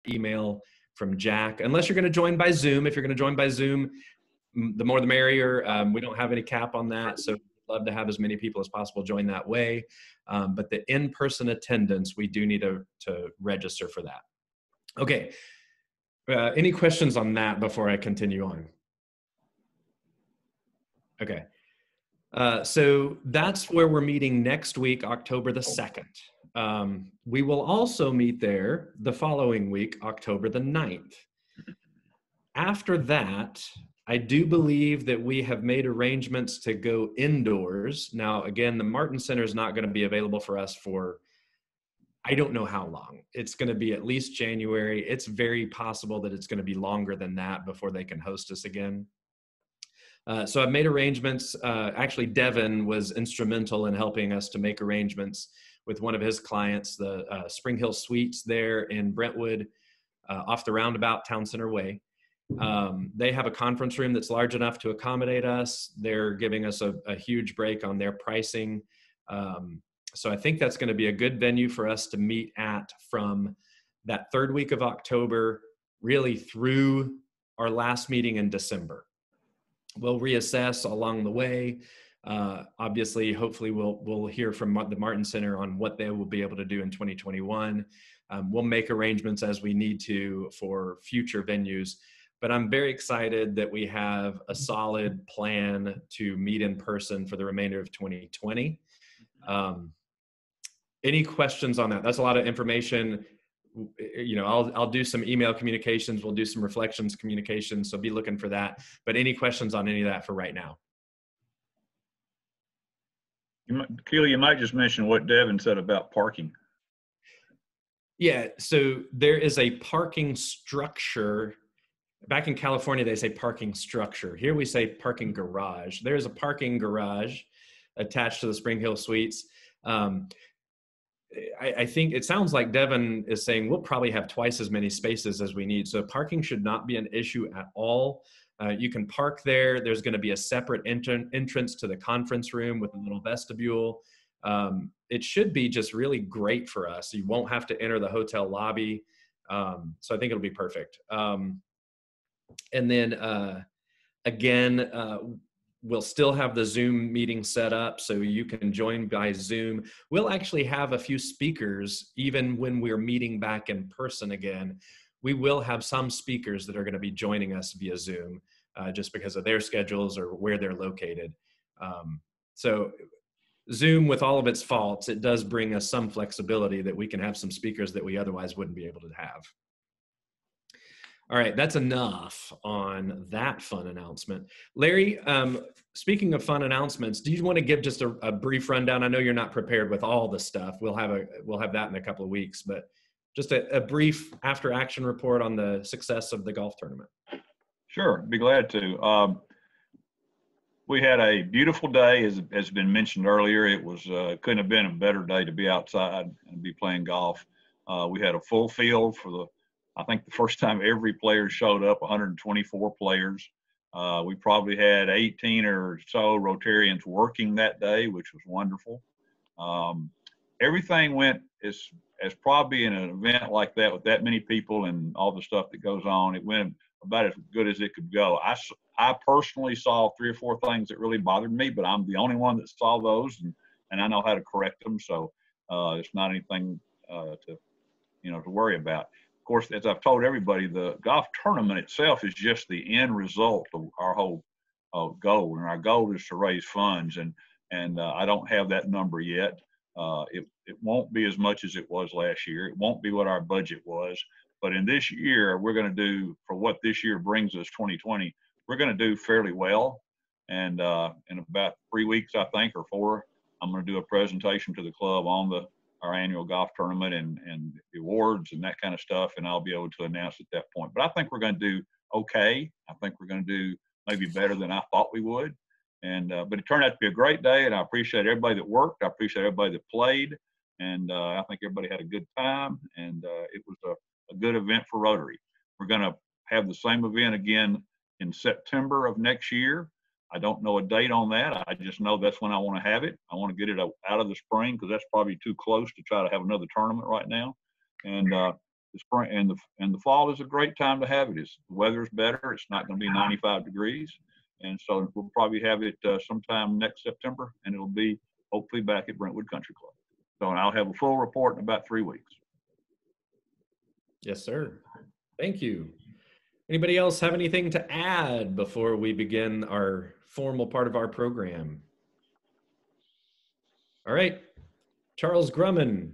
email from Jack, unless you're going to join by Zoom. If you're going to join by Zoom, the more the merrier. We don't have any cap on that, so we'd love to have as many people as possible join that way. But the in-person attendance, we do need to register for that. Okay. Any questions on that before I continue on? Okay. So that's where we're meeting next week, October the 2nd. We will also meet there the following week, October the 9th. After that, I do believe that we have made arrangements to go indoors. Now, again, the Martin Center is not going to be available for us for, I don't know how long. It's going to be at least January. It's very possible that it's going to be longer than that before they can host us again. So I've made arrangements. Actually, Devin was instrumental in helping us to make arrangements with one of his clients, the Spring Hill Suites there in Brentwood, off the roundabout Town Center Way. They have a conference room that's large enough to accommodate us. They're giving us a huge break on their pricing. So I think that's going to be a good venue for us to meet at from that third week of October, really through our last meeting in December. We'll reassess along the way. Obviously, hopefully we'll hear from the Martin Center on what they will be able to do in 2021. We'll make arrangements as we need to for future venues. But I'm very excited that we have a solid plan to meet in person for the remainder of 2020. Any questions on that? That's a lot of information. You know, I'll do some email communications. We'll do some reflections communications. So be looking for that. But any questions on any of that for right now? Keely, you might just mention what Devin said about parking. Yeah, so there is a parking structure. Back in California, they say parking structure. Here we say parking garage. There's a parking garage attached to the Spring Hill Suites. I think it sounds like Devin is saying we'll probably have twice as many spaces as we need. So parking should not be an issue at all. You can park there. There's going to be a separate entrance to the conference room with a little vestibule. It should be just really great for us. You won't have to enter the hotel lobby. So I think it'll be perfect. And then again, we'll still have the Zoom meeting set up so you can join by Zoom. We'll actually have a few speakers even when we're meeting back in person again. We will have some speakers that are going to be joining us via Zoom just because of their schedules or where they're located. So Zoom, with all of its faults, it does bring us some flexibility that we can have some speakers that we otherwise wouldn't be able to have. All right, that's enough on that fun announcement. Larry, speaking of fun announcements, do you want to give just a brief rundown? I know you're not prepared with all the stuff. We'll have that in a couple of weeks, but just a brief after action report on the success of the golf tournament. Sure, be glad to. We had a beautiful day, as has been mentioned earlier. It was couldn't have been a better day to be outside and be playing golf. We had a full field for I think the first time every player showed up, 124 players. We probably had 18 or so Rotarians working that day, which was wonderful. Everything went as probably in an event like that with that many people and all the stuff that goes on, it went about as good as it could go. I personally saw 3 or 4 things that really bothered me, but I'm the only one that saw those, and I know how to correct them. So it's not anything to worry about. Of course, as I've told everybody, the golf tournament itself is just the end result of our whole goal, and our goal is to raise funds. And I don't have that number yet. It won't be as much as it was last year. It won't be what our budget was. But in this year, we're going to do, for what this year brings us, 2020, we're going to do fairly well. And in about 3 weeks, I think, or 4, I'm going to do a presentation to the club on our annual golf tournament and the awards and that kind of stuff, and I'll be able to announce at that point. But I think we're going to do okay. I think we're going to do maybe better than I thought we would. And but it turned out to be a great day, and I appreciate everybody that worked. I appreciate everybody that played, and I think everybody had a good time, and it was a good event for Rotary. We're going to have the same event again in September of next year. I don't know a date on that. I just know that's when I want to have it. I want to get it out of the spring because that's probably too close to try to have another tournament right now. And the spring and the fall is a great time to have it. The weather's better. It's not going to be 95 degrees. And so we'll probably have it sometime next September, and it'll be hopefully back at Brentwood Country Club. So and I'll have a full report in about 3 weeks. Yes, sir. Thank you. Anybody else have anything to add before we begin our formal part of our program? All right, Charles Grumman,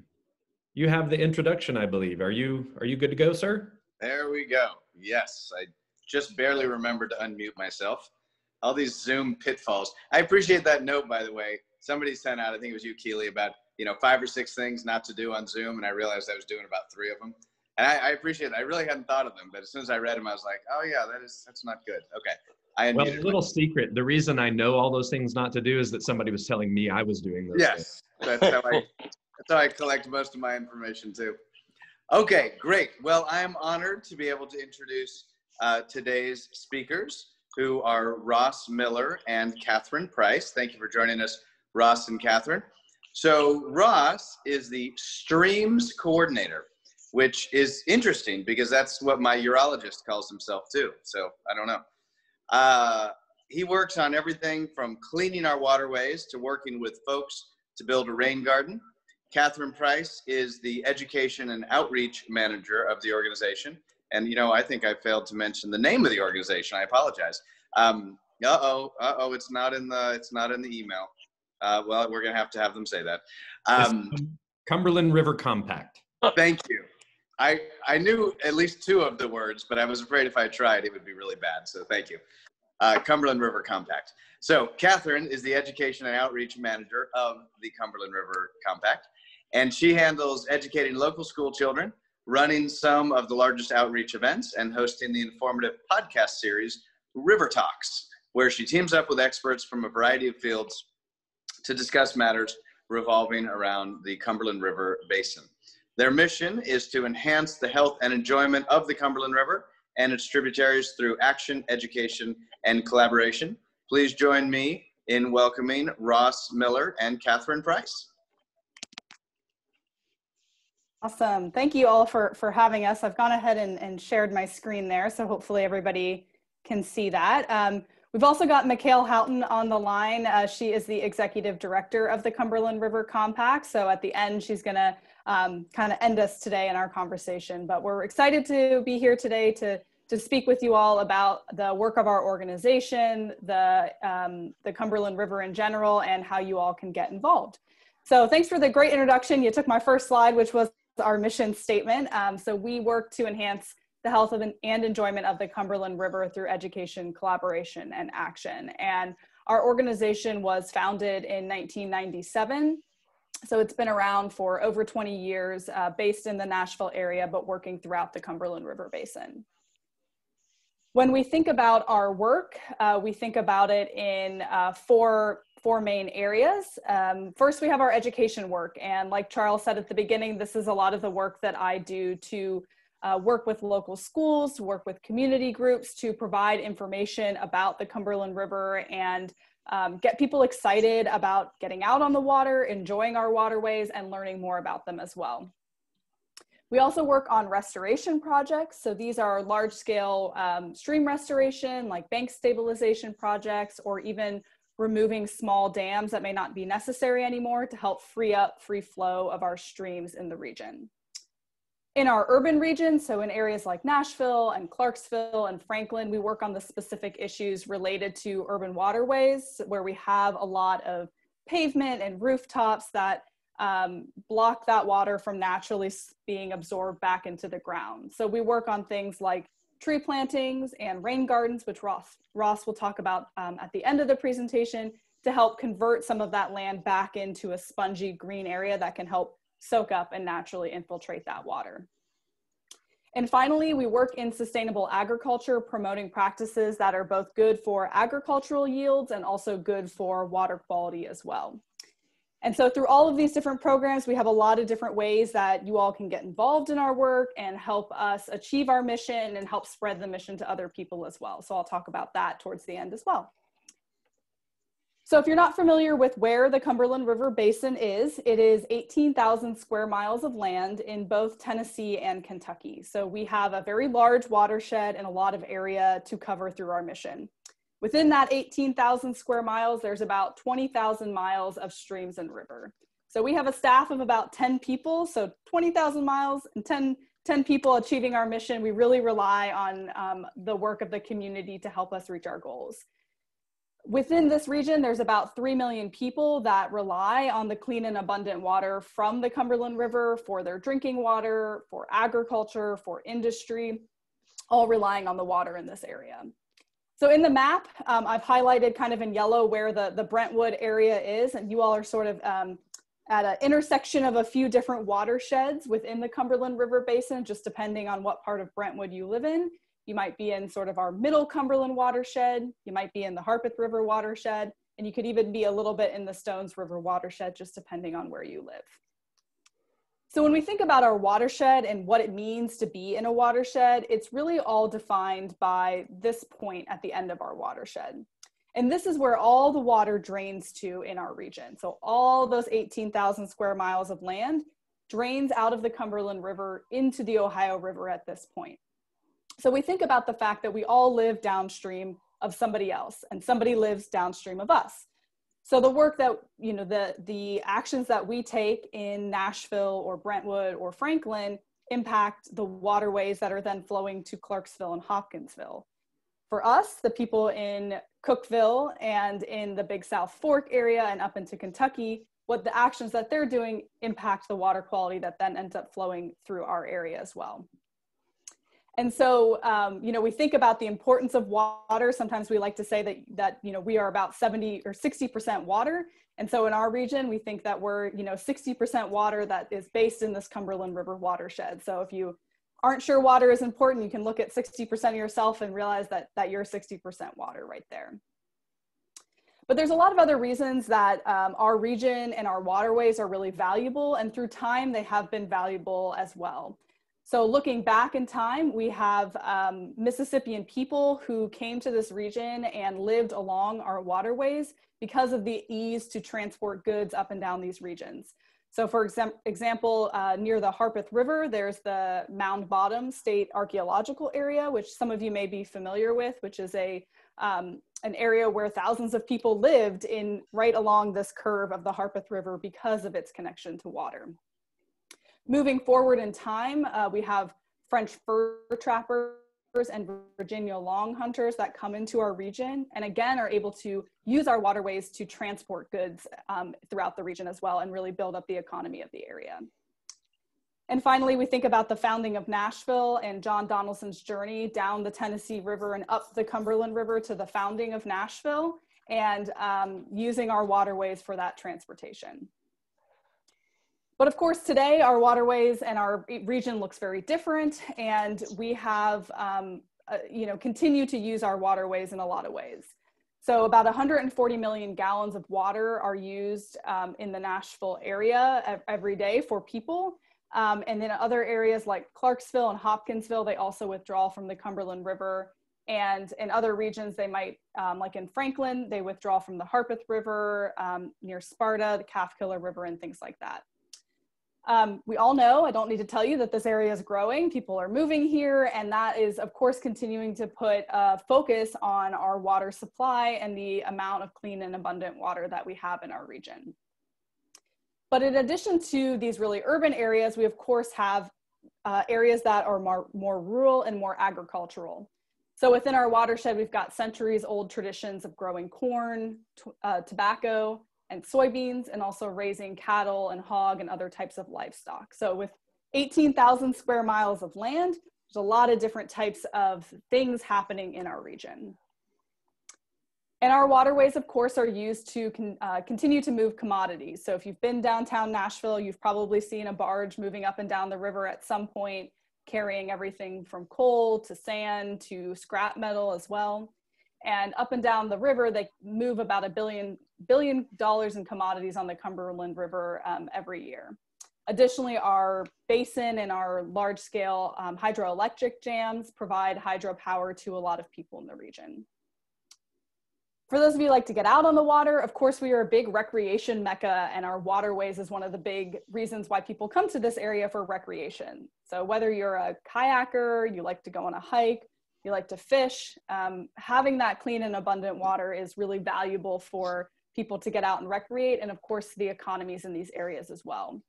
you have the introduction, I believe. Are you good to go, sir? There we go. Yes, I just barely remembered to unmute myself. All these Zoom pitfalls. I appreciate that note, by the way. Somebody sent out, I think it was you, Keely, about 5 or 6 things not to do on Zoom, and I realized I was doing about 3 of them. And I appreciate it. I really hadn't thought of them, but as soon as I read them, I was like, oh yeah, that's not good. Okay. Well, a little secret. The reason I know all those things not to do is that somebody was telling me I was doing those things. Yes, that's how I collect most of my information too. Okay, great. Well, I'm honored to be able to introduce today's speakers, who are Ross Miller and Catherine Price. Thank you for joining us, Ross and Catherine. So Ross is the streams coordinator, which is interesting because that's what my urologist calls himself too. So I don't know. He works on everything from cleaning our waterways to working with folks to build a rain garden. Catherine Price is the education and outreach manager of the organization. And I think I failed to mention the name of the organization. I apologize. It's not in the email. Well, we're gonna have to have them say that. Cumberland River Compact. Thank you. I knew at least 2 of the words, but I was afraid if I tried, it would be really bad. So thank you. Cumberland River Compact. So Catherine is the education and outreach manager of the Cumberland River Compact, and she handles educating local school children, running some of the largest outreach events, and hosting the informative podcast series, River Talks, where she teams up with experts from a variety of fields to discuss matters revolving around the Cumberland River Basin. Their mission is to enhance the health and enjoyment of the Cumberland River and its tributaries through action, education, and collaboration. Please join me in welcoming Ross Miller and Catherine Price. Awesome. Thank you all for having us. I've gone ahead and shared my screen there, so hopefully everybody can see that. We've also got Mekayle Houghton on the line. She is the executive director of the Cumberland River Compact. So at the end, she's going to kind of end us today in our conversation. But we're excited to be here today to speak with you all about the work of our organization, the Cumberland River in general, and how you all can get involved. So thanks for the great introduction. You took my first slide, which was our mission statement. So we work to enhance the health of and enjoyment of the Cumberland River through education, collaboration, and action. And our organization was founded in 1997. So it's been around for over 20 years, based in the Nashville area, but working throughout the Cumberland River Basin. When we think about our work, we think about it in four main areas. First, we have our education work. And like Charles said at the beginning, this is a lot of the work that I do to work with local schools, to work with community groups, to provide information about the Cumberland River and get people excited about getting out on the water, enjoying our waterways, and learning more about them as well. We also work on restoration projects. So these are large-scale stream restoration, like bank stabilization projects, or even removing small dams that may not be necessary anymore to help free up free flow of our streams in the region. In our urban region, so in areas like Nashville and Clarksville and Franklin, we work on the specific issues related to urban waterways, where we have a lot of pavement and rooftops that block that water from naturally being absorbed back into the ground. So we work on things like tree plantings and rain gardens, which Ross will talk about at the end of the presentation, to help convert some of that land back into a spongy green area that can help soak up and naturally infiltrate that water. And finally, we work in sustainable agriculture, promoting practices that are both good for agricultural yields and also good for water quality as well. And so through all of these different programs, we have a lot of different ways that you all can get involved in our work and help us achieve our mission and help spread the mission to other people as well. So I'll talk about that towards the end as well. So if you're not familiar with where the Cumberland River Basin is, it is 18,000 square miles of land in both Tennessee and Kentucky. So we have a very large watershed and a lot of area to cover through our mission. Within that 18,000 square miles, there's about 20,000 miles of streams and river. So we have a staff of about 10 people, so 20,000 miles and 10 people achieving our mission. We really rely on the work of the community to help us reach our goals. Within this region, there's about 3 million people that rely on the clean and abundant water from the Cumberland River for their drinking water, for agriculture, for industry, all relying on the water in this area. So in the map, I've highlighted kind of in yellow where the Brentwood area is, and you all are sort of at an intersection of a few different watersheds within the Cumberland River Basin, just depending on what part of Brentwood you live in. You might be in sort of our middle Cumberland watershed, you might be in the Harpeth River watershed, and you could even be a little bit in the Stones River watershed, just depending on where you live. So when we think about our watershed and what it means to be in a watershed, it's really all defined by this point at the end of our watershed. And this is where all the water drains to in our region. So all those 18,000 square miles of land drains out of the Cumberland River into the Ohio River at this point. So we think about the fact that we all live downstream of somebody else and somebody lives downstream of us. So the work that, you know, the actions that we take in Nashville or Brentwood or Franklin impact the waterways that are then flowing to Clarksville and Hopkinsville. For us, the people in Cookeville and in the Big South Fork area and up into Kentucky, what the actions that they're doing impact the water quality that then ends up flowing through our area as well. And so, you know, we think about the importance of water. Sometimes we like to say that you know, we are about 70 or 60% water. And so in our region, we think that we're, you know, 60% water that is based in this Cumberland River watershed. So if you aren't sure water is important, you can look at 60% of yourself and realize that you're 60% water right there. But there's a lot of other reasons that our region and our waterways are really valuable, and through time, they have been valuable as well. So looking back in time, we have Mississippian people who came to this region and lived along our waterways because of the ease to transport goods up and down these regions. So for example, near the Harpeth River, there's the Mound Bottom State Archaeological Area, which some of you may be familiar with, which is an area where thousands of people lived in right along this curve of the Harpeth River because of its connection to water. Moving forward in time, we have French fur trappers and Virginia long hunters that come into our region and again are able to use our waterways to transport goods throughout the region as well and really build up the economy of the area. And finally, we think about the founding of Nashville and John Donaldson's journey down the Tennessee River and up the Cumberland River to the founding of Nashville and using our waterways for that transportation. But of course, today our waterways and our region looks very different, and we have, you know, continue to use our waterways in a lot of ways. So about 140 million gallons of water are used in the Nashville area every day for people. And then other areas like Clarksville and Hopkinsville, they also withdraw from the Cumberland River. And in other regions, they might, like in Franklin, they withdraw from the Harpeth River, near Sparta, the Calfkiller River, and things like that. We all know, I don't need to tell you, that this area is growing. People are moving here, and that is, of course, continuing to put a focus on our water supply and the amount of clean and abundant water that we have in our region. But in addition to these really urban areas, we, of course, have areas that are more rural and more agricultural. So within our watershed, we've got centuries-old traditions of growing corn, tobacco, and soybeans, and also raising cattle and hog and other types of livestock. So with 18,000 square miles of land, there's a lot of different types of things happening in our region. And our waterways, of course, are used to continue to move commodities. So if you've been downtown Nashville, you've probably seen a barge moving up and down the river at some point, carrying everything from coal to sand to scrap metal as well. And up and down the river, they move about $1 billion in commodities on the Cumberland River every year. Additionally, our basin and our large-scale hydroelectric dams provide hydropower to a lot of people in the region. For those of you who like to get out on the water, of course, we are a big recreation mecca, and our waterways is one of the big reasons why people come to this area for recreation. So whether you're a kayaker, you like to go on a hike, you like to fish, having that clean and abundant water is really valuable for people to get out and recreate, and of course, the economies in these areas as well.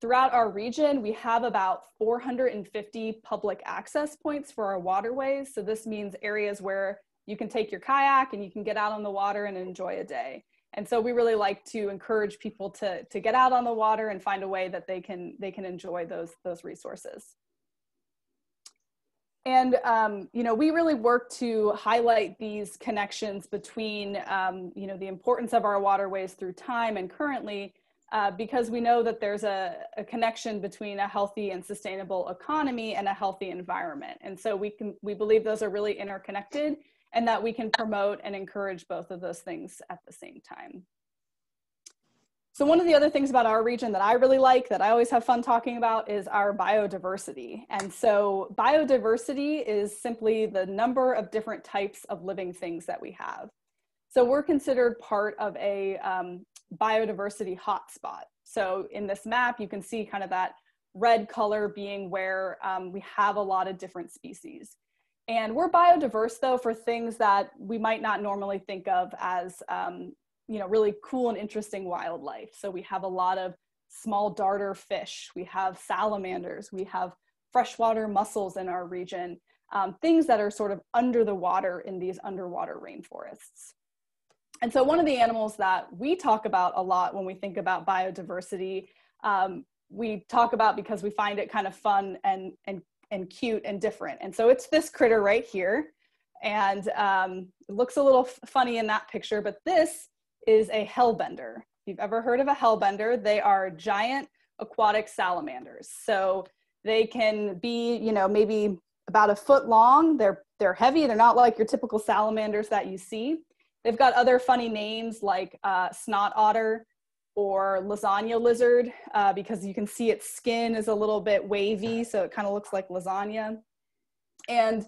Throughout our region, we have about 450 public access points for our waterways. So this means areas where you can take your kayak and you can get out on the water and enjoy a day. And so we really like to encourage people to get out on the water and find a way that they can enjoy those resources. And, you know, we really work to highlight these connections between, you know, the importance of our waterways through time and currently, because we know that there's a connection between a healthy and sustainable economy and a healthy environment. And so we believe those are really interconnected, and that we can promote and encourage both of those things at the same time. So one of the other things about our region that I really like, that I always have fun talking about, is our biodiversity. And so biodiversity is simply the number of different types of living things that we have. So we're considered part of a biodiversity hotspot. So in this map, you can see kind of that red color being where we have a lot of different species. And we're biodiverse, though, for things that we might not normally think of as, you know, really cool and interesting wildlife. So we have a lot of small darter fish, we have salamanders, we have freshwater mussels in our region, things that are sort of under the water in these underwater rainforests. And so one of the animals that we talk about a lot when we think about biodiversity, we talk about because we find it kind of fun and cute and different. And so it's this critter right here. And it looks a little funny in that picture, but this is a hellbender. If you've ever heard of a hellbender, they are giant aquatic salamanders. So they can be, you know, maybe about a foot long. They're heavy. They're not like your typical salamanders that you see. They've got other funny names like snot otter or lasagna lizard, because you can see its skin is a little bit wavy, so it kind of looks like lasagna. And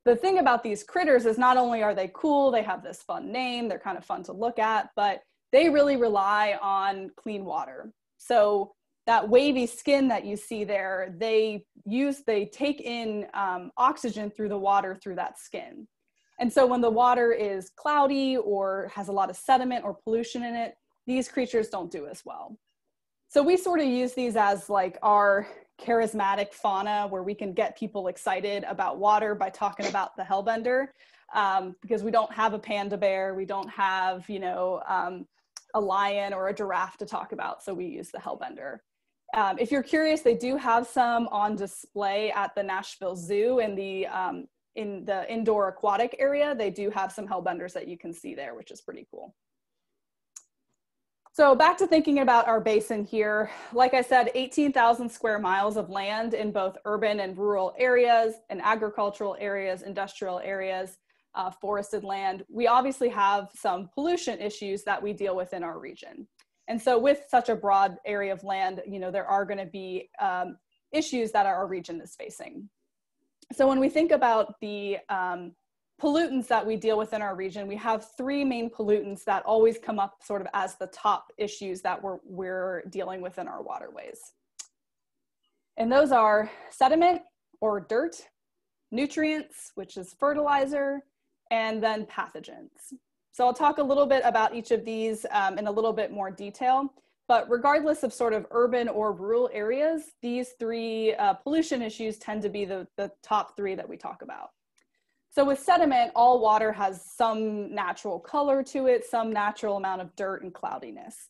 the thing about these critters is not only are they cool, they have this fun name, they're kind of fun to look at, but they really rely on clean water. So that wavy skin that you see there, they take in oxygen through the water through that skin. And so when the water is cloudy or has a lot of sediment or pollution in it, these creatures don't do as well. So we sort of use these as like our charismatic fauna, where we can get people excited about water by talking about the hellbender, because we don't have a panda bear, we don't have, you know, a lion or a giraffe to talk about, so we use the hellbender. If you're curious, they do have some on display at the Nashville Zoo in the indoor aquatic area. They do have some hellbenders that you can see there, which is pretty cool. So back to thinking about our basin here. Like I said, 18,000 square miles of land in both urban and rural areas, and agricultural areas, industrial areas, forested land. We obviously have some pollution issues that we deal with in our region. And so with such a broad area of land, you know, there are going to be issues that our region is facing. So when we think about the pollutants that we deal with in our region, we have three main pollutants that always come up sort of as the top issues that we're dealing with in our waterways. And those are sediment or dirt, nutrients, which is fertilizer, and then pathogens. So I'll talk a little bit about each of these in a little bit more detail, but regardless of sort of urban or rural areas, these three pollution issues tend to be the top three that we talk about. So with sediment, all water has some natural color to it, some natural amount of dirt and cloudiness.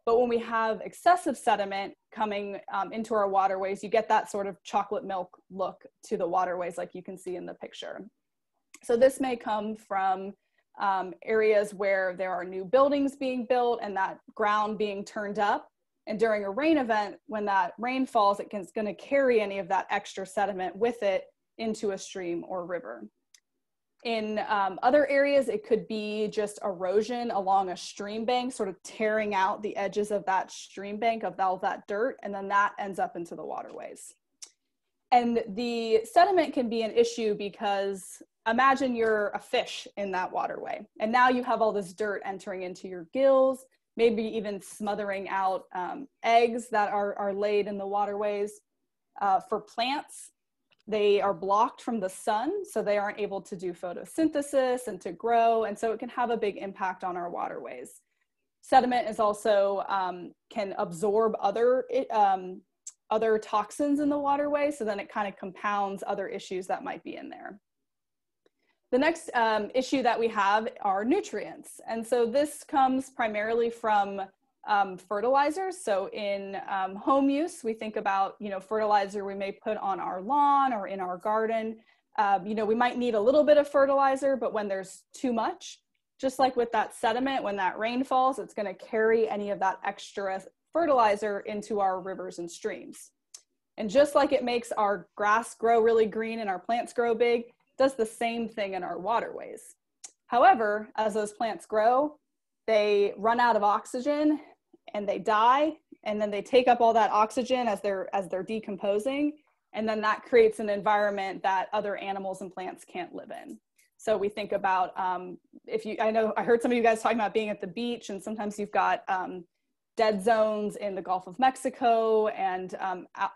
But when we have excessive sediment coming into our waterways, you get that sort of chocolate milk look to the waterways like you can see in the picture. So this may come from areas where there are new buildings being built and that ground being turned up. And during a rain event, when that rain falls, it's going to carry any of that extra sediment with it into a stream or river. In other areas, it could be just erosion along a stream bank, sort of tearing out the edges of that stream bank of all that dirt, and then that ends up into the waterways. And the sediment can be an issue because imagine you're a fish in that waterway, and now you have all this dirt entering into your gills, maybe even smothering out eggs that are laid in the waterways. For plants, they are blocked from the sun, so they aren't able to do photosynthesis and to grow, and so it can have a big impact on our waterways. Sediment is also can absorb other toxins in the waterway, so then it kind of compounds other issues that might be in there. The next issue that we have are nutrients, and so this comes primarily from fertilizers. So in home use, we think about, fertilizer we may put on our lawn or in our garden. We might need a little bit of fertilizer, but when there's too much, just like with that sediment, when that rain falls, it's going to carry any of that extra fertilizer into our rivers and streams. And just like it makes our grass grow really green and our plants grow big, it does the same thing in our waterways. However, as those plants grow, they run out of oxygen and they die, and then they take up all that oxygen as they're decomposing, and then that creates an environment that other animals and plants can't live in. So we think about I heard some of you guys talking about being at the beach, and sometimes you've got dead zones in the Gulf of Mexico and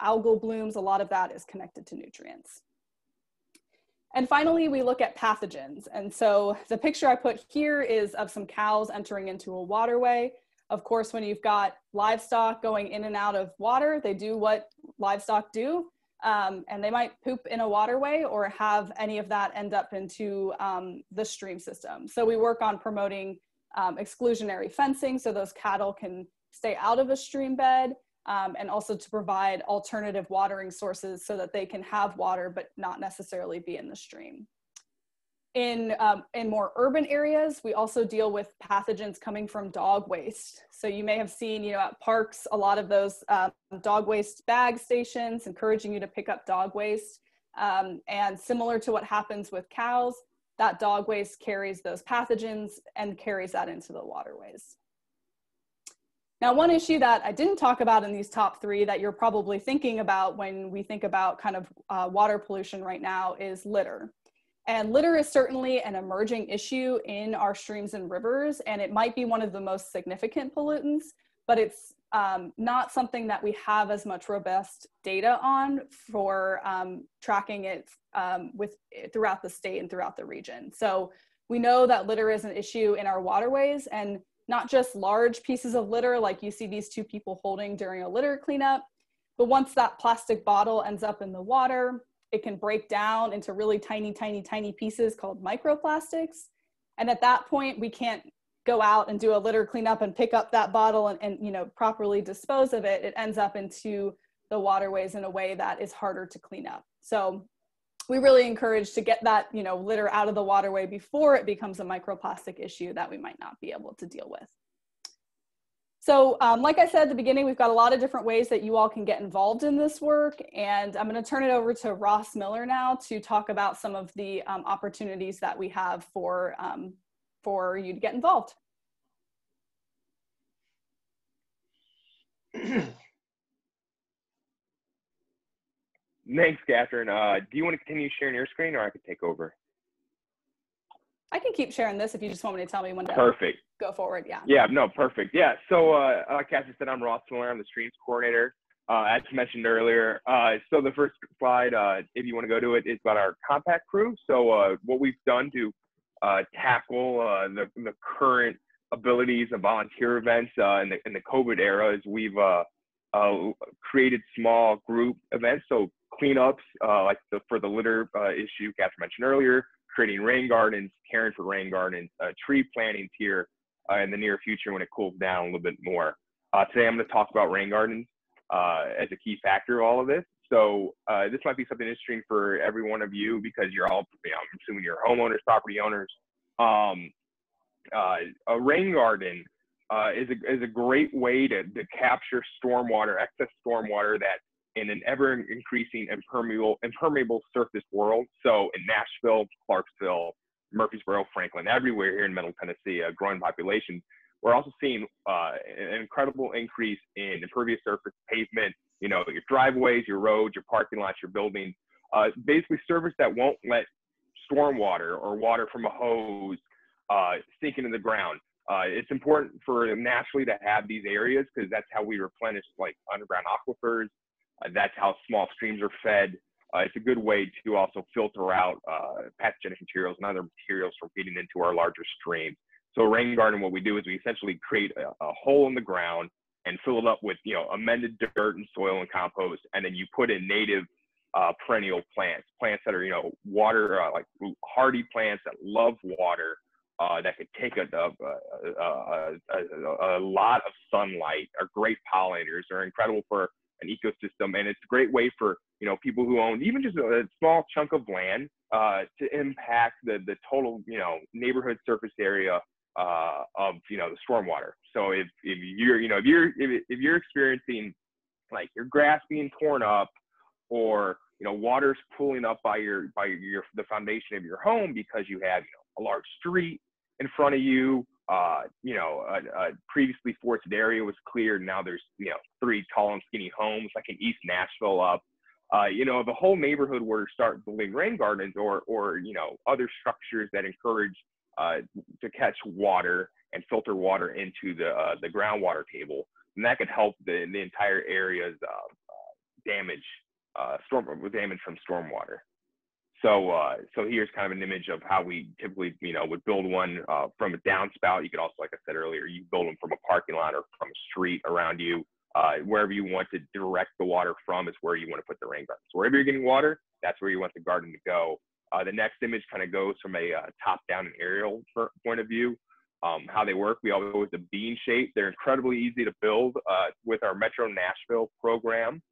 algal blooms. A lot of that is connected to nutrients. And finally, we look at pathogens. And so the picture I put here is of some cows entering into a waterway. Of course, when you've got livestock going in and out of water, they do what livestock do. And they might poop in a waterway or have any of that end up into the stream system. So we work on promoting exclusionary fencing so those cattle can stay out of a stream bed, and also to provide alternative watering sources so that they can have water but not necessarily be in the stream. In more urban areas, we also deal with pathogens coming from dog waste. So you may have seen, at parks, a lot of those dog waste bag stations encouraging you to pick up dog waste. And similar to what happens with cows, that dog waste carries those pathogens and carries that into the waterways. Now, one issue that I didn't talk about in these top three that you're probably thinking about when we think about kind of water pollution right now is litter. And litter is certainly an emerging issue in our streams and rivers, and it might be one of the most significant pollutants, but it's not something that we have as much robust data on for tracking it throughout the state and throughout the region. So we know that litter is an issue in our waterways, and not just large pieces of litter like you see these two people holding during a litter cleanup, but once that plastic bottle ends up in the water, it can break down into really tiny, tiny, tiny pieces called microplastics. And at that point, we can't go out and do a litter cleanup and pick up that bottle and properly dispose of it. It ends up into the waterways in a way that is harder to clean up. So we really encourage to get that litter out of the waterway before it becomes a microplastic issue that we might not be able to deal with. So like I said at the beginning, we've got a lot of different ways that you all can get involved in this work. And I'm going to turn it over to Ross Miller now to talk about some of the opportunities that we have for you to get involved. Thanks, Catherine. Do you want to continue sharing your screen, or I could take over? I can keep sharing this if you just want me to tell me when to Perfect. Go forward. Yeah. Yeah, no, perfect. Yeah, so like Catherine said, I'm Ross Miller. I'm the streams coordinator. As mentioned earlier, so the first slide, if you want to go to it, is about our compact crew. So what we've done to tackle the current abilities of volunteer events in the COVID era is we've created small group events. So cleanups, like for the litter issue Catherine mentioned earlier, creating rain gardens, caring for rain gardens, tree plantings here in the near future when it cools down a little bit more. Today I'm going to talk about rain gardens as a key factor of all of this. So this might be something interesting for every one of you because you're all, I'm assuming you're homeowners, property owners. A rain garden is a great way to capture stormwater, excess stormwater that in an ever increasing impermeable surface world. So in Nashville, Clarksville, Murfreesboro, Franklin, everywhere here in Middle Tennessee, a growing population. We're also seeing an incredible increase in impervious surface pavement, your driveways, your roads, your parking lots, your buildings, basically surface that won't let stormwater or water from a hose sinking in the ground. It's important for naturally to have these areas because that's how we replenish like underground aquifers. That's how small streams are fed. It's a good way to also filter out pathogenic materials and other materials from getting into our larger streams. So a rain garden, what we do is we essentially create a hole in the ground and fill it up with, you know, amended dirt and soil and compost, and then you put in native perennial plants that are, you know, water, like hardy plants that love water, that could take a lot of sunlight, are great pollinators, are incredible for an ecosystem, and it's a great way for, you know, people who own even just a small chunk of land to impact the total, you know, neighborhood surface area of, you know, the stormwater. So if you're, you know, if you're experiencing like your grass being torn up, or, you know, water's pooling up by the foundation of your home because you have, you know, a large street in front of you, you know, a previously forested area was cleared. Now there's, you know, 3 tall and skinny homes like in East Nashville up. You know, if a whole neighborhood were to start building rain gardens or, you know, other structures that encourage to catch water and filter water into the groundwater table, and that could help the entire area's damage from stormwater. So here's kind of an image of how we typically, you know, would build one from a downspout. You could also, like I said earlier, you build them from a parking lot or from a street around you. Wherever you want to direct the water from is where you want to put the rain garden. So wherever you're getting water, that's where you want the garden to go. The next image kind of goes from a top-down and aerial point of view. How they work, we always go with the bean shape. They're incredibly easy to build with our Metro Nashville program.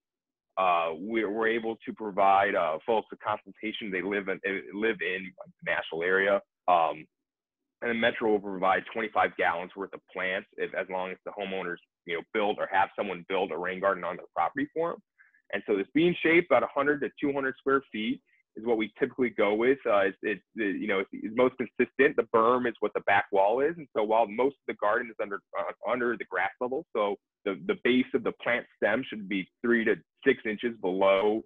We're able to provide folks a consultation. They live in the Nashville area. And the Metro will provide 25 gallons worth of plants as long as the homeowners, you know, build or have someone build a rain garden on their property for them. And so this bean shape, about 100 to 200 square feet, is what we typically go with. It's most consistent. The berm is what the back wall is. And so while most of the garden is under the grass level, so the base of the plant stem should be 3 to 6 inches below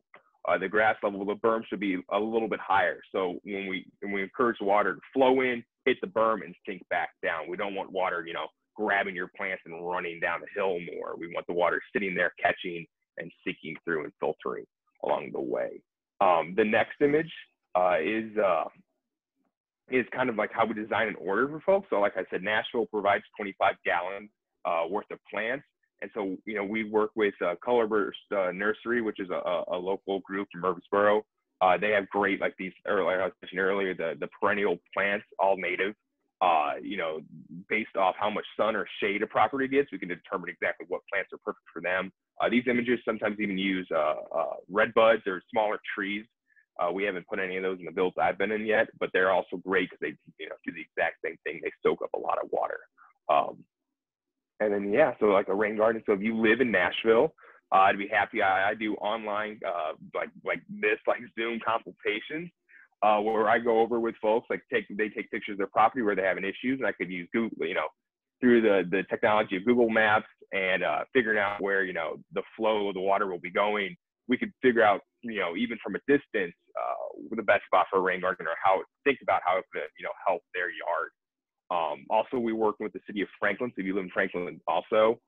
the grass level, the berm should be a little bit higher. So when we encourage the water to flow in, hit the berm and sink back down. We don't want water, you know, grabbing your plants and running down the hill more. We want the water sitting there catching and sinking through and filtering along the way. The next image is kind of like how we design an order for folks. So like I said, Nashville provides 25 gallons worth of plants. And so, you know, we work with Colorburst Nursery, which is a local group from Murfreesboro. They have great, like these, I was mentioning earlier, the perennial plants, all native. You know, based off how much sun or shade a property gets, we can determine exactly what plants are perfect for them. These images sometimes even use red buds or smaller trees. We haven't put any of those in the builds I've been in yet, but they're also great because they, you know, do the exact same thing. They soak up a lot of water. And then, yeah, so like a rain garden. So if you live in Nashville, I'd be happy. I do online, like Zoom consultations, where I go over with folks, like they take pictures of their property where they're having issues, and I could use Google, you know, through the technology of Google Maps and figuring out where, you know, the flow of the water will be going. We could figure out, you know, even from a distance, the best spot for a rain garden, or think about how it could, you know, help their yard. Also, we work with the city of Franklin. So if you live in Franklin also,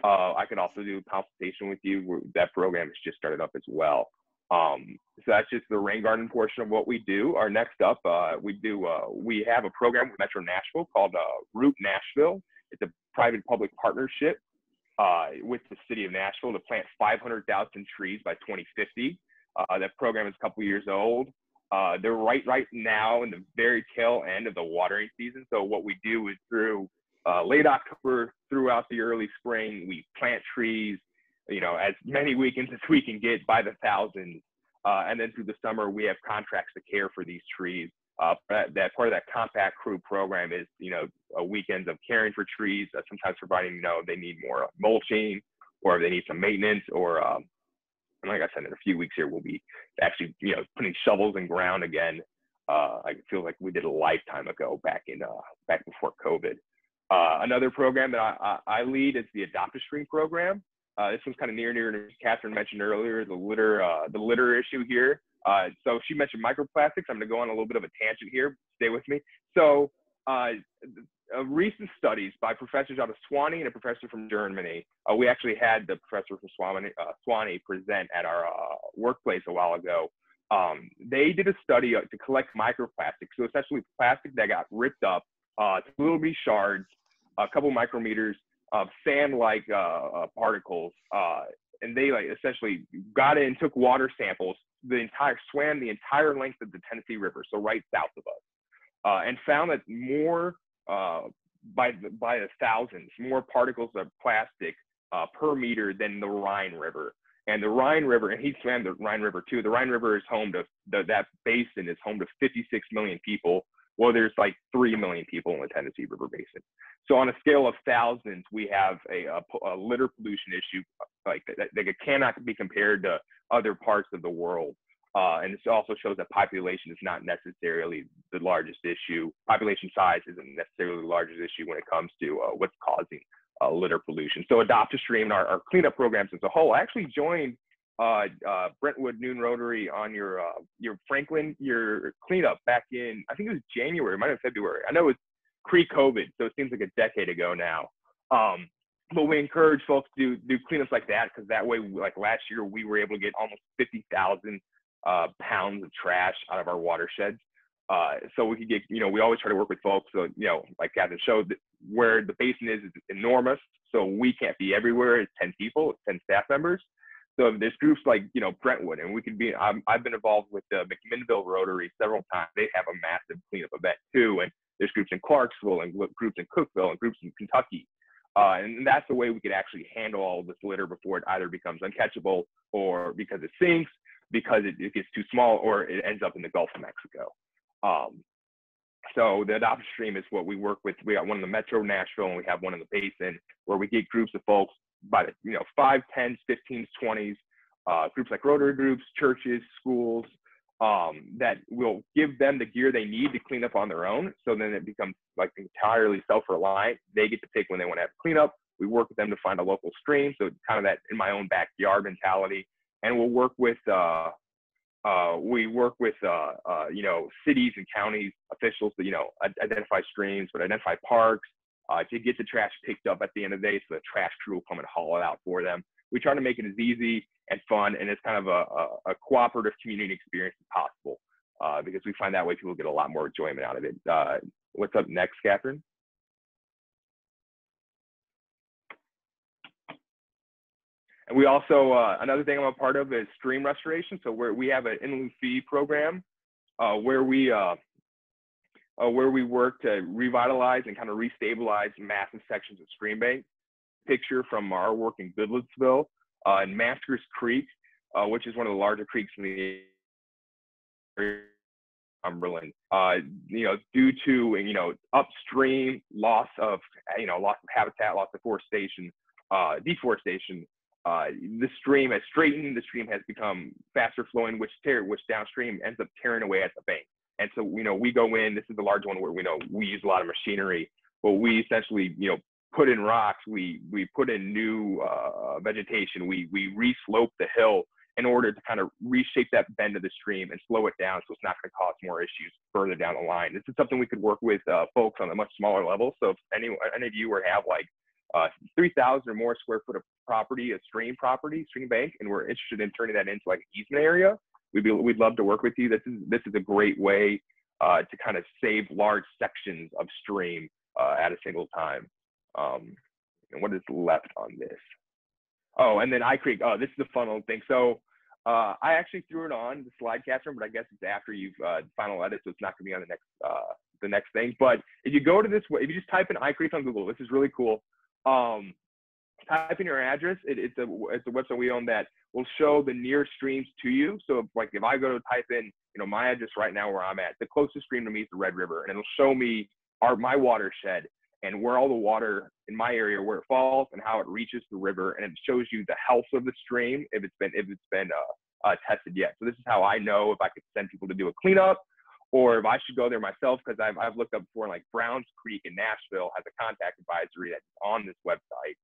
I could also do a consultation with you. That program has just started up as well. So that's just the rain garden portion of what we do. Our next up, we have a program with Metro Nashville called Root Nashville. It's a private-public partnership with the city of Nashville to plant 500,000 trees by 2050. That program is a couple years old. They're right now in the very tail end of the watering season. So what we do is through late October throughout the early spring, we plant trees, you know, as many weekends as we can get by the thousands. And then through the summer, we have contracts to care for these trees. That part of that compact crew program is, you know, weekends of caring for trees, sometimes providing, you know, they need more mulching, or if they need some maintenance, or like I said, in a few weeks here, we'll be actually, you know, putting shovels in ground again. I feel like we did a lifetime ago back before COVID. Another program that I lead is the Adopt a Stream program. This one's kind of near to Catherine mentioned earlier, the litter issue here. So she mentioned microplastics. I'm going to go on a little bit of a tangent here. Stay with me. So recent studies by professors out of Swanee and a professor from Germany. We actually had the professor from Swanee present at our workplace a while ago. They did a study to collect microplastics. So essentially plastic that got ripped up to little bitty shards, a couple micrometers of sand-like particles. And they essentially got in, took water samples, swam the entire length of the Tennessee River, so right south of us, and found that more by the thousands, more particles of plastic per meter than the Rhine River. And the Rhine River, and he swam the Rhine River too. The Rhine River is home to, that basin is home to 56 million people. Well, there's like 3 million people in the Tennessee River Basin. So on a scale of thousands, we have a litter pollution issue like that cannot be compared to other parts of the world. And this also shows that population is not necessarily the largest issue. Population size isn't necessarily the largest issue when it comes to what's causing litter pollution. So Adopt a Stream and our cleanup programs as a whole. I actually joined Brentwood Noon Rotary on your cleanup back in, I think it was January, it might have been February. I know it was pre-COVID, so it seems like a decade ago now. But we encourage folks to do cleanups like that, because that way, like last year, we were able to get almost 50,000 pounds of trash out of our watersheds. So we could get, we always try to work with folks. So, like Catherine showed, where the basin is enormous. So we can't be everywhere. It's 10 people, it's 10 staff members. So there's groups like, Brentwood, and we could be, I've been involved with the McMinnville Rotary several times. They have a massive cleanup event too. And there's groups in Clarksville and groups in Cookville and groups in Kentucky. And that's the way we could actually handle all of this litter before it either becomes uncatchable, or because it sinks, because it gets too small, or it ends up in the Gulf of Mexico. So the Adopt a Stream is what we work with. We got one in the Metro Nashville, and we have one in the Basin, where we get groups of folks by the 5, 10s, 15s, 20s, groups like Rotary groups, churches, schools, that will give them the gear they need to clean up on their own. So then it becomes like entirely self-reliant. They get to pick when they want to have cleanup. We work with them to find a local stream. So it's kind of that in my own backyard mentality. And we'll work with cities and counties officials to, identify streams, but identify parks, to get the trash picked up at the end of the day, so the trash crew will come and haul it out for them. We try to make it as easy and fun, and it's kind of a cooperative community experience as possible, because we find that way people get a lot more enjoyment out of it. What's up next, Catherine? And we also, another thing I'm a part of is stream restoration. So we have an in lieu fee program where we work to revitalize and kind of restabilize massive sections of stream bank. Picture from our work in Goodlettsville and Maskers Creek, which is one of the larger creeks in the area of Cumberland. Due to upstream loss of habitat, loss of deforestation. The stream has straightened. The stream has become faster flowing, which downstream ends up tearing away at the bank. And so, we go in, this is the large one where we use a lot of machinery, but we essentially, put in rocks, we put in new vegetation, we re-slope the hill in order to kind of reshape that bend of the stream and slow it down so it's not going to cause more issues further down the line. This is something we could work with folks on a much smaller level. So if any of you have like 3,000 or more square foot of property, a stream bank, and we're interested in turning that into like an easement area, we'd love to work with you. This is a great way to kind of save large sections of stream at a single time. And what is left on this? Oh, and then iCreek. Oh, this is a fun little thing. So I actually threw it on the slide, Catherine, but I guess it's after you've final edit, so it's not going to be on the next thing. But if you go to this, if you just type in iCreek on Google, this is really cool. Type in your address. It's a website we own that will show the nearest streams to you. So if I go to type in my address right now where I'm at, the closest stream to me is the Red River, and it'll show me my watershed and where all the water in my area, where it falls and how it reaches the river, and it shows you the health of the stream if it's been tested yet. So this is how I know if I could send people to do a cleanup, or if I should go there myself, because I've looked up before, like Browns Creek in Nashville has a contact advisory that's on this website.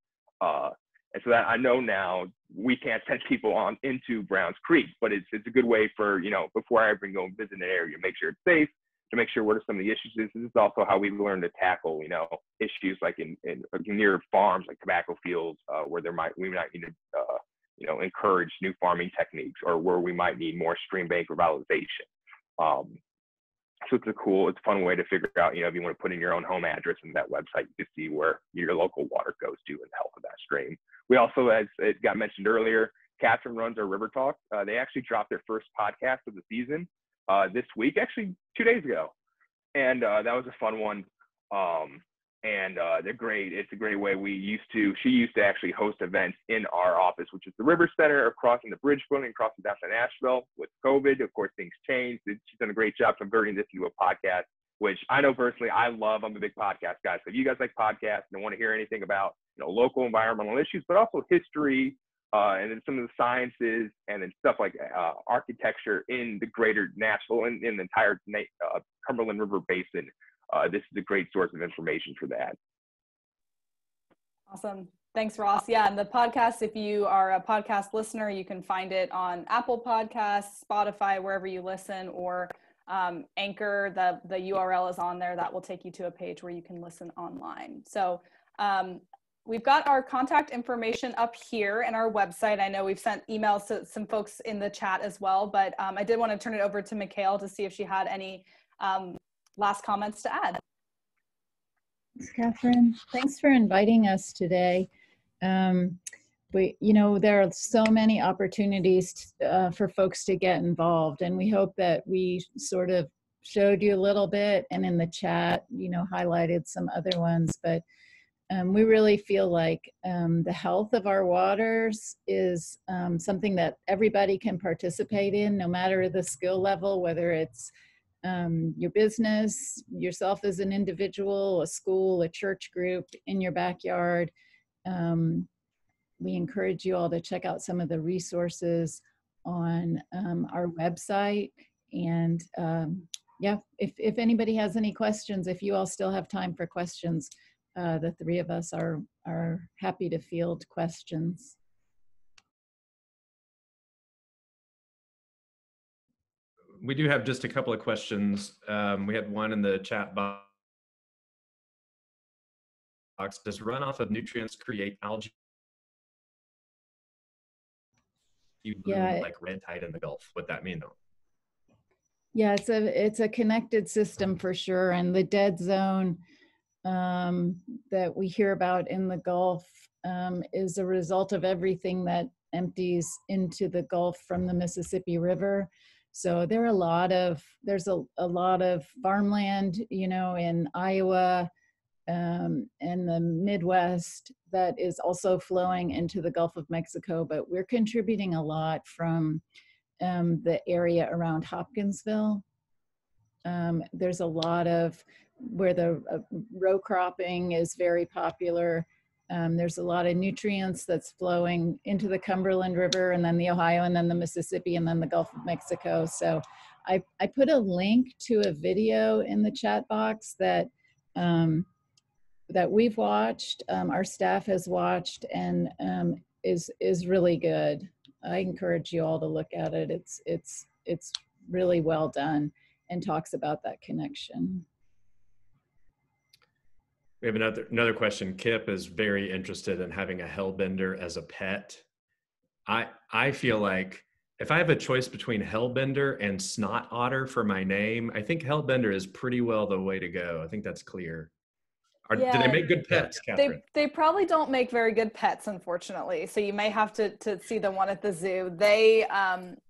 And so that I know now we can't send people on into Browns Creek, but it's a good way for, you know, before I ever go and visit an area, make sure it's safe, to make sure what are some of the issues. This is also how we learn to tackle, you know, issues like in near farms, like tobacco fields, where we might need to, you know, encourage new farming techniques, or where we might need more stream bank revitalization. So it's a fun way to figure out, you know, if you want to put in your own home address in that website, you can see where your local water goes to and the health of that stream. We also, as it got mentioned earlier, Catherine runs our River Talk. They actually dropped their first podcast of the season this week, actually 2 days ago. And that was a fun one. And they're great. It's a great way. She used to actually host events in our office, which is the River Center, crossing the bridge building, crossing downtown Nashville. With COVID, of course, things changed. She's done a great job converting this into a podcast, which I know personally I love. I'm a big podcast guy. So if you guys like podcasts and want to hear anything about, you know, local environmental issues, but also history, and then some of the sciences, and then stuff like architecture in the greater Nashville and in the entire Cumberland River Basin, this is a great source of information for that. Awesome. Thanks, Ross. Yeah, and the podcast, if you are a podcast listener, you can find it on Apple Podcasts, Spotify, wherever you listen, or Anchor. The URL is on there. That will take you to a page where you can listen online. So we've got our contact information up here in our website. I know we've sent emails to some folks in the chat as well, but I did want to turn it over to Mekayle to see if she had any last comments to add. Thanks, Catherine. Thanks for inviting us today. You know, there are so many opportunities for folks to get involved, and we hope that we sort of showed you a little bit, and in the chat, you know, highlighted some other ones, but we really feel like the health of our waters is something that everybody can participate in, no matter the skill level, whether it's your business, yourself as an individual, a school, a church group, in your backyard. We encourage you all to check out some of the resources on our website. And yeah, if anybody has any questions, if you all still have time for questions, the three of us are happy to field questions. We do have just a couple of questions. We had one in the chat box. Does runoff of nutrients create algae? Yeah, like red tide in the Gulf. What that mean though? Yeah, it's a connected system for sure, and the dead zone that we hear about in the Gulf is a result of everything that empties into the Gulf from the Mississippi River. So there's a lot of farmland, you know, in Iowa and the Midwest that is also flowing into the Gulf of Mexico, but we're contributing a lot from the area around Hopkinsville. There's a lot of where the row cropping is very popular. There's a lot of nutrients that's flowing into the Cumberland River, and then the Ohio, and then the Mississippi, and then the Gulf of Mexico. So I put a link to a video in the chat box that that we've watched, our staff has watched, and is really good. I encourage you all to look at it. It's really well done and talks about that connection. We have another question. Kip is very interested in having a hellbender as a pet. I feel like if I have a choice between hellbender and snot otter for my name, I think hellbender is pretty well the way to go. I think that's clear. Do they make good pets, Catherine? They probably don't make very good pets, unfortunately. So you may have to see the one at the zoo. They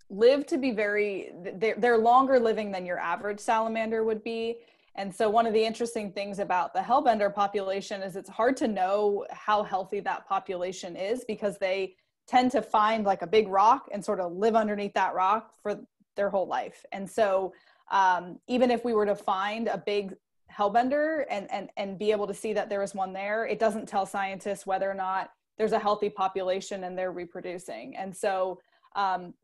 live to be they're longer living than your average salamander would be. And so one of the interesting things about the hellbender population is it's hard to know how healthy that population is, because they tend to find like a big rock and sort of live underneath that rock for their whole life. And so even if we were to find a big hellbender and be able to see that there was one there, it doesn't tell scientists whether or not there's a healthy population and they're reproducing. And so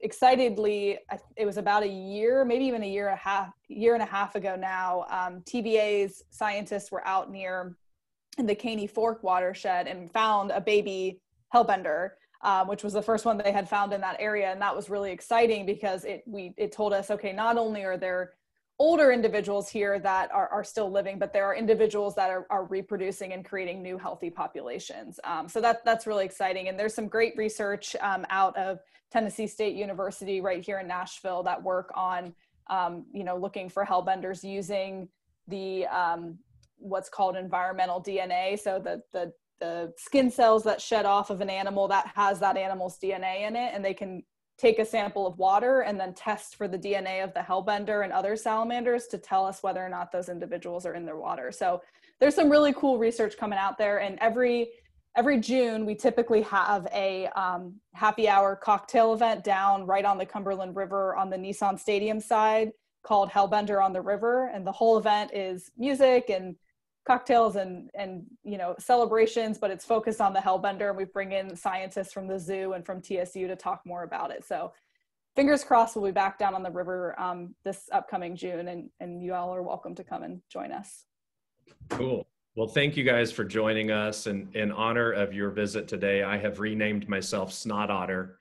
excitedly, it was about a year, maybe even a year and a half ago now, TVA's scientists were out near in the Caney Fork watershed and found a baby hellbender, which was the first one they had found in that area. And that was really exciting because it told us, okay, not only are there older individuals here that are still living, but there are individuals that are reproducing and creating new healthy populations. So that's really exciting. And there's some great research out of Tennessee State University right here in Nashville that work on, looking for hellbenders using the what's called environmental DNA. So the skin cells that shed off of an animal that has that animal's DNA in it, and they can take a sample of water and then test for the DNA of the hellbender and other salamanders to tell us whether or not those individuals are in their water. So there's some really cool research coming out there. And every June, we typically have a happy hour cocktail event down right on the Cumberland River on the Nissan Stadium side called Hellbender on the River. And the whole event is music and cocktails and celebrations, but it's focused on the hellbender, and we bring in scientists from the zoo and from TSU to talk more about it. So fingers crossed we'll be back down on the river this upcoming June, and you all are welcome to come and join us. Cool. Well, thank you guys for joining us. And in honor of your visit today, I have renamed myself Snot Otter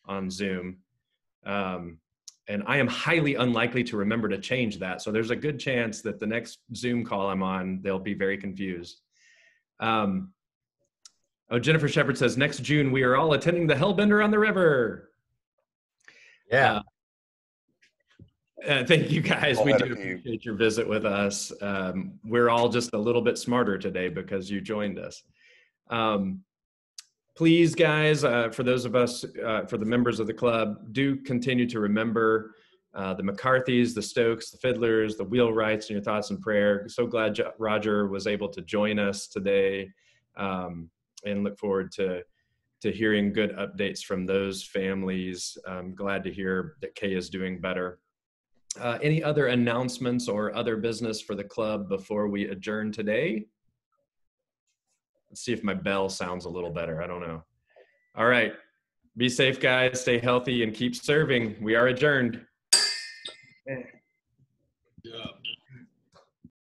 on Zoom. And I am highly unlikely to remember to change that. So there's a good chance that the next Zoom call I'm on, they'll be very confused. Jennifer Shepard says, next June, we are all attending the Hellbender on the River. Yeah. Thank you guys. We do appreciate your visit with us. We're all just a little bit smarter today because you joined us. Please, guys, for those of us, for the members of the club, do continue to remember the McCarthys, the Stokes, the Fiddlers, the Wheelwrights in your thoughts and prayer. So glad Roger was able to join us today, and look forward to hearing good updates from those families. I'm glad to hear that Kay is doing better. Any other announcements or other business for the club before we adjourn today? Let's see if my bell sounds a little better. I don't know. All right. Be safe, guys. Stay healthy and keep serving. We are adjourned. Yeah.